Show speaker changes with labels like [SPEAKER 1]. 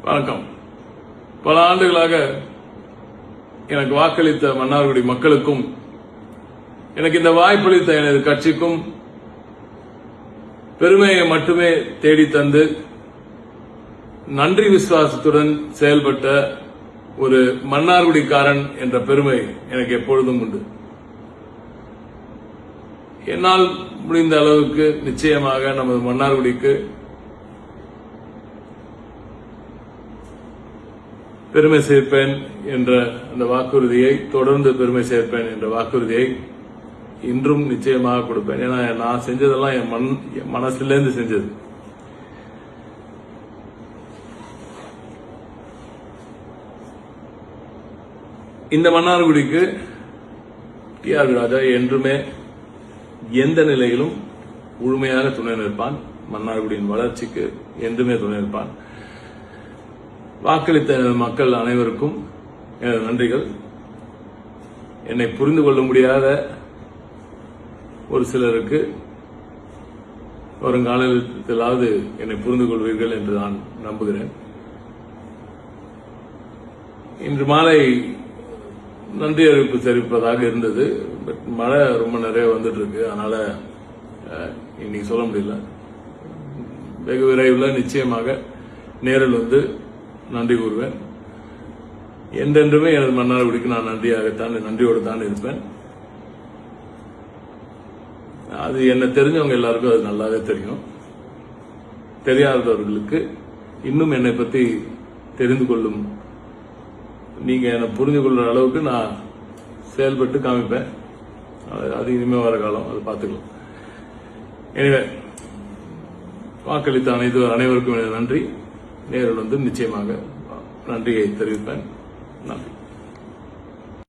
[SPEAKER 1] வணக்கம். பல ஆண்டுகளாக எனக்கு வாக்களித்த மன்னார்குடி மக்களுக்கும் எனக்கு இந்த வாய்ப்பளித்த எனது கட்சிக்கும் பெருமையை மட்டுமே தேடி தந்து நன்றி விசுவாசத்துடன் செயல்பட்ட ஒரு மன்னார்குடிக்காரன் என்ற பெருமை எனக்கு எப்பொழுதும் உண்டு. என்னால் முடிந்த அளவுக்கு நிச்சயமாக நமது மன்னார்குடிக்கு பெருமை சேர்ப்பேன் என்ற அந்த வாக்குறுதியை, தொடர்ந்து பெருமை சேர்ப்பேன் என்ற வாக்குறுதியை இன்றும் நிச்சயமாக கொடுப்பேன். ஏன்னா நான் செஞ்சதெல்லாம் என் மனசிலிருந்து செஞ்சது. இந்த மன்னார்குடிக்கு டி.ஆர். ராஜா என்றுமே எந்த நிலையிலும் முழுமையாக துணை நிற்பான். மன்னார்குடியின் வளர்ச்சிக்கு என்றுமே துணை நிற்பான். வாக்களித்த மக்கள் அனைவருக்கும் எனது நன்றிகள். என்னை புரிந்து கொள்ள முடியாத ஒரு சிலருக்கு வருங்காலத்திலாவது என்னை புரிந்து கொள்வீர்கள் என்று நான் நம்புகிறேன். இன்று மாலை நன்றி அறிவிப்பு தெரிவிப்பதாக இருந்தது. பட் மழை ரொம்ப நிறைய வந்துட்டு இருக்கு. அதனால இன்னைக்கு சொல்ல முடியல. வெகு விரைவில் நிச்சயமாக நேரில் வந்து நன்றி கூறுவேன். என்றென்றுமே எனது மன்னார்குடிக்கு நான் நன்றியோடு தான் இருப்பேன். அது என்ன தெரிஞ்சவங்க எல்லாருக்கும் அது நல்லாவே தெரியும். தெரியாதவர்களுக்கு இன்னும் என்னை பத்தி தெரிந்து கொள்ளும், நீங்க என்னை புரிந்து கொள்ற அளவுக்கு நான் செயல்பட்டு காமிப்பேன். அது இனிமே வர காலம், அது பார்த்துக்கலாம். எனவே வாக்களித்த அனைவருக்கும் நன்றி. நேரில் வந்து நிச்சயமாக நன்றியை தெரிவிப்பேன். நன்றி.